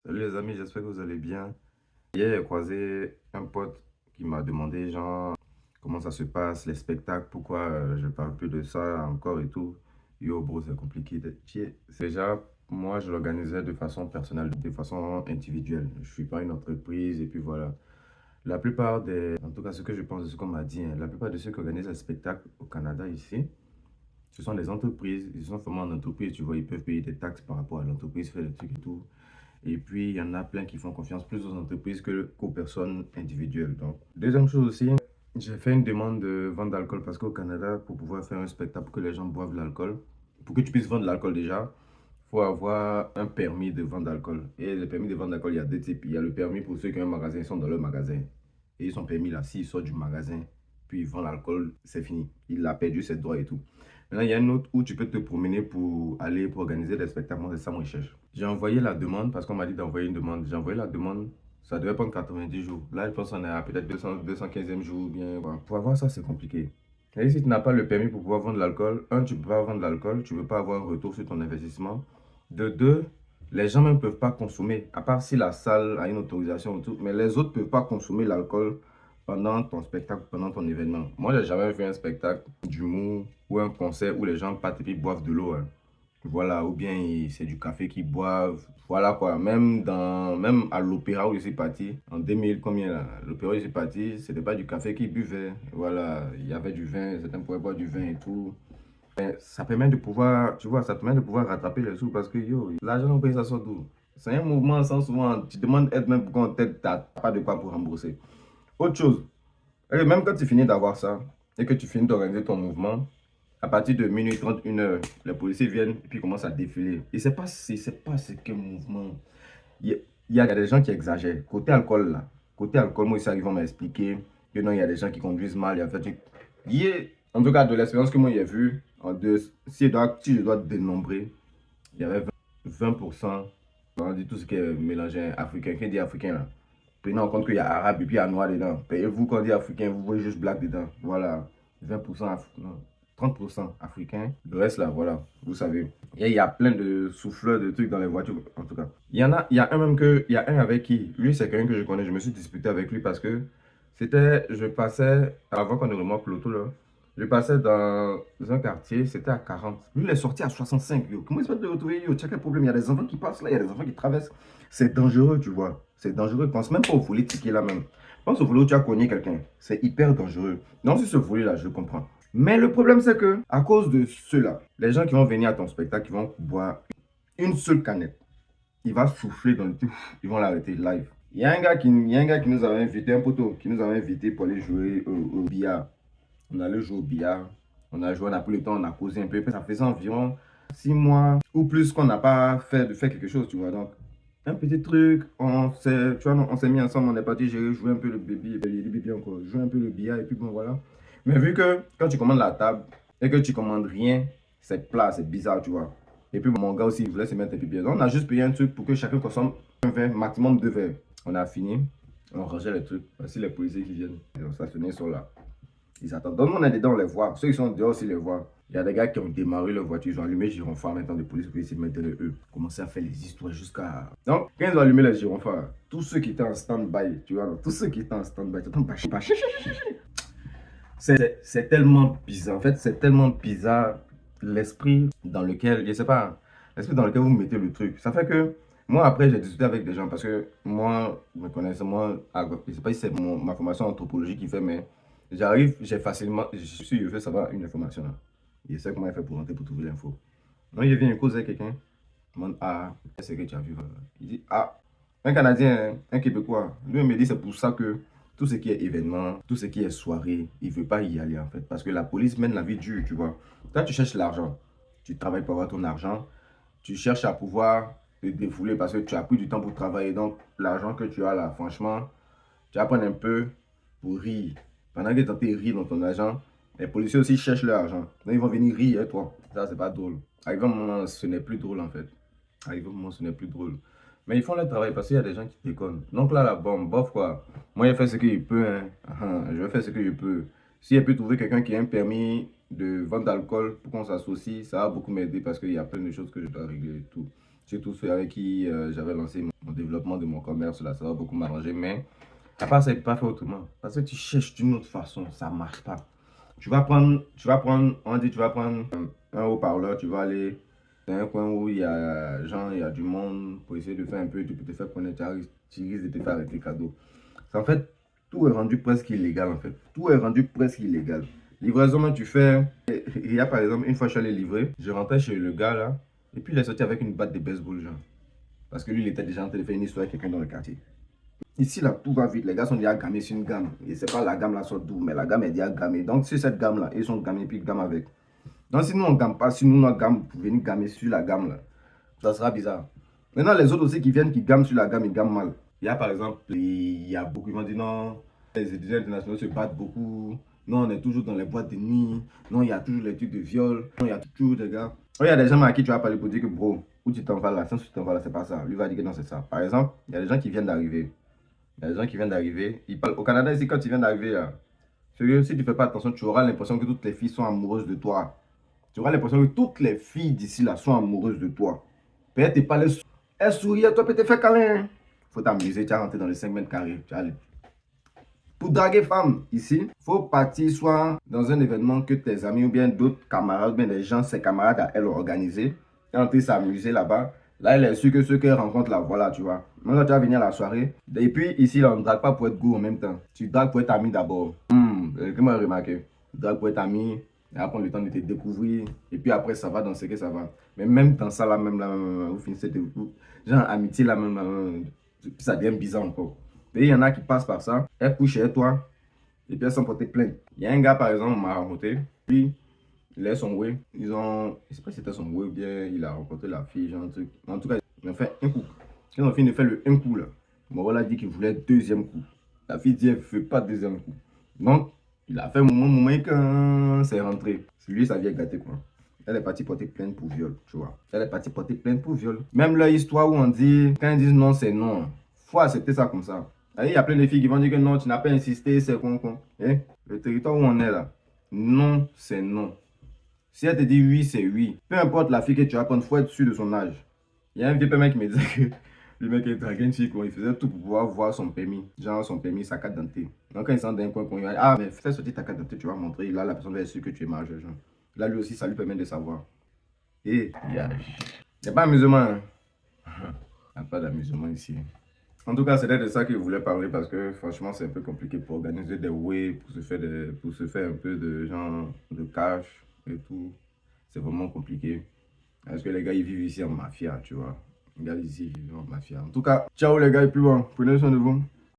Salut les amis, j'espère que vous allez bien. Hier, j'ai croisé un pote qui m'a demandé, genre, comment ça se passe, les spectacles, pourquoi je parle plus de ça encore et tout. Yo, bro, c'est compliqué d'être chier. Déjà, moi, je l'organisais de façon personnelle, de façon individuelle. Je suis pas une entreprise et puis voilà. La plupart en tout cas, ce que je pense de ce qu'on m'a dit, hein, la plupart de ceux qui organisent les spectacles au Canada ici, ce sont des entreprises. Ils sont formés en entreprise, tu vois, ils peuvent payer des taxes par rapport à l'entreprise, faire des trucs et tout. Et puis, il y en a plein qui font confiance plus aux entreprises qu'aux personnes individuelles. Donc, deuxième chose aussi, j'ai fait une demande de vente d'alcool parce qu'au Canada, pour pouvoir faire un spectacle, pour que les gens boivent de l'alcool, pour que tu puisses vendre de l'alcool déjà, il faut avoir un permis de vente d'alcool. Et le permis de vente d'alcool, il y a deux types. Il y a le permis pour ceux qui ont un magasin, ils sont dans leur magasin. Et ils sont permis là, s'ils sortent du magasin, puis ils vendent l'alcool, c'est fini. Il a perdu ses droits et tout. Maintenant, il y a une autre où tu peux te promener pour aller pour organiser des spectacles. Moi, c'est ça, moi, je cherche. J'ai envoyé la demande parce qu'on m'a dit d'envoyer une demande. J'ai envoyé la demande. Ça devait prendre 90 jours. Là, je pense qu'on est à peut-être 215e jour. Ou bien, voilà. Pour avoir ça, c'est compliqué. Et si tu n'as pas le permis pour pouvoir vendre de l'alcool, un, tu ne peux pas vendre de l'alcool. Tu ne peux pas avoir un retour sur ton investissement. De deux, les gens même ne peuvent pas consommer. À part si la salle a une autorisation et tout. Mais les autres ne peuvent pas consommer l'alcool pendant ton spectacle, pendant ton événement. Moi, j'ai jamais vu un spectacle d'humour ou un concert où les gens partent et puis boivent de l'eau, hein. Voilà, ou bien c'est du café qu'ils boivent. Voilà quoi, même à l'opéra où je suis parti, en 2000, combien là? L'opéra où je suis parti, c'était pas du café qu'ils buvaient. Voilà, il y avait du vin, certains pouvaient boire du vin et tout. Mais ça permet de pouvoir, tu vois, ça permet de pouvoir rattraper les sous parce que yo, l'argent on paye ça sort d'où? C'est un mouvement sans souvent, tu demandes aide même pour qu'on t'aide, t'as pas de quoi pour rembourser. Autre chose, et même quand tu finis d'avoir ça et que tu finis d'organiser ton mouvement, à partir de minuit 30, 1 heure, les policiers viennent et puis commencent à défiler. Et c'est pas ce qu'un mouvement. Il y, a, il y a des gens qui exagèrent. Côté alcool, là, côté alcool, moi, ils vont m'expliquer que non, il y a des gens qui conduisent mal. Il y a fait, en tout cas, de l'expérience que moi j'ai vue, si je dois dénombrer, il y avait 20%, on dit tout ce qui est mélangé africain. Qui dit africain là? Prenez en compte qu'il y a arabe et puis il y a noir dedans. Payez-vous quand on dit africain, vous voyez juste black dedans. Voilà. 20% non, 30% africain. Le reste là, voilà, vous savez. Et il y a plein de souffleurs, de trucs dans les voitures, en tout cas. Il y a un même que, il y a un avec qui, lui c'est quelqu'un que je connais, je me suis disputé avec lui parce que je passais, avant qu'on ne remarque l'auto là, je passais dans un quartier, c'était à 40. Lui, il est sorti à 65, yo. Comment il se peut te retrouver, yo? Tu as quel problème? Il y a des enfants qui passent là, il y a des enfants qui traversent. C'est dangereux, tu vois. C'est dangereux. Pense même pas au volet ticket là même. Pense au volet où tu as cogné quelqu'un. C'est hyper dangereux. Non, sur ce volet là, je comprends. Mais le problème, c'est que, à cause de cela, les gens qui vont venir à ton spectacle, qui vont boire une seule canette, il va souffler dans le truc, ils vont l'arrêter live. Il y a un gars qui nous avait invité, un poteau, qui nous avait invité pour aller jouer au billard. On allait jouer au billard. On a joué, on a pris le temps, on a causé un peu. Ça faisait environ 6 mois ou plus qu'on n'a pas fait quelque chose, tu vois. Donc, un petit truc, on s'est mis ensemble, on est parti jouer un peu le bébé encore, jouer un peu le billard et puis bon, voilà. Mais vu que quand tu commandes la table et que tu commandes rien, c'est plat, c'est bizarre, tu vois. Et puis mon gars aussi, il voulait se mettre un peu bien. Donc, on a juste payé un truc pour que chacun consomme un verre, maximum 2 verres. On a fini, on rangeait les trucs. Voici les policiers qui viennent. Ils ont stationné sur là. Ils attendent. Donc, nous, on est dedans, on les voit. Ceux qui sont dehors aussi les voient. Il y a des gars qui ont démarré leur voiture, ils ont allumé les gyrophares maintenant de police pour essayer de mettre eux. Commencer à faire les histoires jusqu'à. Donc, quand ils ont allumé les gyrophares, tous ceux qui étaient en stand-by, tu vois, tous ceux qui étaient en stand-by, tu entends pas. C'est tellement bizarre. En fait, c'est tellement bizarre l'esprit dans lequel, je sais pas, l'esprit dans lequel vous mettez le truc. Ça fait que moi, après, j'ai discuté avec des gens parce que moi, me connaissant, moi, je sais pas si c'est ma formation en anthropologie qui fait, mais j'arrive, j'ai facilement, je veux savoir une information là. Je sais comment il fait pour rentrer pour trouver l'info. Donc, il vient causer avec quelqu'un. Il demande, ah, qu'est-ce que tu as vu? Il dit, ah, un Canadien, hein, un Québécois. Lui, il me dit, c'est pour ça que tout ce qui est événement, tout ce qui est soirée, il ne veut pas y aller en fait. Parce que la police mène la vie dure, tu vois. Toi, tu cherches l'argent. Tu travailles pour avoir ton argent. Tu cherches à pouvoir te défouler parce que tu as pris du temps pour travailler. Donc, l'argent que tu as là, franchement, tu vas prendre un peu pour rire. Pendant que tu es en train de rire dans ton argent, les policiers aussi cherchent leur argent. Donc, ils vont venir rire avec toi. Ça, c'est pas drôle. Arrivé un moment, ce n'est plus drôle en fait. Arrivé un moment, ce n'est plus drôle. Mais ils font leur travail parce qu'il y a des gens qui déconnent. Donc là, la bombe, bof quoi. Moi, il fait ce qu'il peut. Hein. Je vais faire ce que je peux. Si elle peut trouver quelqu'un qui a un permis de vente d'alcool pour qu'on s'associe, ça va beaucoup m'aider parce qu'il y a plein de choses que je dois régler et tout. surtout ceux avec qui j'avais lancé mon développement de mon commerce, là, ça va beaucoup m'arranger. Mais à part ça, il ne peut pas faire autrement. Parce que tu cherches d'une autre façon, ça ne marche pas. On dit, tu vas prendre un haut-parleur, tu vas aller dans un coin où il y a gens, il y a du monde pour essayer de faire un peu, tu peux te faire connaître, tu risques de te faire avec tes cadeaux. En fait, tout est rendu presque illégal, en fait. Tout est rendu presque illégal. Livraison, tu fais. Il y a par exemple, une fois je suis allé livrer, je rentrais chez le gars là, et puis il est sorti avec une batte de baseball, genre. Parce que lui, il était déjà en train de faire une histoire avec quelqu'un dans le quartier. Ici, là, tout va vite. Les gars sont déjà gamés sur une gamme. Et c'est pas la gamme là sort d'où, mais la gamme est déjà gammée. Donc, sur cette gamme là, ils sont gamés puis ils gamment avec. Donc, si nous on gamme pas, si nous on gamme pour venir gammer sur la gamme là, ça sera bizarre. Maintenant, les autres aussi qui viennent, qui gamment sur la gamme, ils gamment mal. Il y a par exemple, il y a beaucoup qui vont dire non, les étudiants internationaux se battent beaucoup. Non, on est toujours dans les boîtes de nuit. Non, il y a toujours les trucs de viol. Non, il y a toujours des gars. Il y a des gens à qui tu vas parler pour dire que bro, où tu t'en vas là, sans tu t'en vas là, c'est pas ça. Lui va dire que non, c'est ça. Par exemple, il y a des gens qui viennent d'arriver. Il y a des gens qui viennent d'arriver. Ils parlent au Canada ici, quand tu viens d'arriver là. Sérieux, si tu fais pas attention, tu auras l'impression que toutes les filles sont amoureuses de toi. Tu auras l'impression que toutes les filles d'ici là sont amoureuses de toi. Peut-être tes palais, elles sourient à toi, peut-être faire câlin. Faut t'amuser, tu vas rentrer dans les 5 mètres carrés. Pour draguer femme, ici, faut partir soit dans un événement que tes amis ou bien d'autres camarades, ou bien des gens, ses camarades à elle ont organisé. Et entrer s'amuser là-bas. Là, elle est sûre que ceux qu'elle rencontre là, voilà, tu vois. Maintenant, tu vas venir à la soirée. Et puis, ici, là, on ne drague pas pour être goût en même temps. Tu dragues pour être ami d'abord. Comment remarqué? Tu dragues pour être ami. Et après, le temps de te découvrir. Et puis après, ça va dans ce que ça va. Mais même dans ça, là, même là, vous finissez de vous. Genre, amitié, là, même, là, ça devient bizarre encore. Et il y en a qui passent par ça. Elles couchent chez toi. Et puis elles sont portées plainte. Il y a un gars, par exemple, on m'a rencontré. Puis, il est son way. Ils ont. Je sais pas si c'était son way ou bien il a rencontré la fille, genre un truc. En tout cas, ils ont fait un coup. Ils ont fini de faire le un coup là. Bon, voilà, dit qu'il voulait deuxième coup. La fille dit, elle ne fait pas deuxième coup. Donc, il a fait un moment et quand c'est rentré. Lui, ça vient gâter quoi. Elle est partie porter plainte pour viol, tu vois. Elle est partie porter plainte pour viol. Même leur histoire où on dit, quand ils disent non, c'est non. Faut accepter ça comme ça. Il y a plein de filles qui vont dire que non, tu n'as pas insisté, c'est con. Eh? Le territoire où on est là, non, c'est non. Si elle te dit oui, c'est oui. Peu importe la fille que tu vas prendre, il faut être sûr de son âge. Il y a un vieux mec qui me disait que le mec il draguait une fille, il faisait tout pour pouvoir voir son permis. Genre son permis, sa carte d'identité. Donc quand il s'en dans un coin, il va dire, ah, mais fais sortir ta carte d'identité, tu vas montrer. Là, la personne va être sûre que tu es majeur. Genre. Là, lui aussi, ça lui permet de savoir. Et il n'y a pas d'amusement. Hein. Il n'y a pas d'amusement ici. En tout cas, c'était de ça que je voulais parler parce que franchement, c'est un peu compliqué pour organiser des ways, pour se faire un peu de genre de cash et tout. C'est vraiment compliqué. Parce que les gars, ils vivent ici en mafia, tu vois. Les gars, ici, ils vivent en mafia. En tout cas, ciao les gars, et puis bon, prenez soin de vous.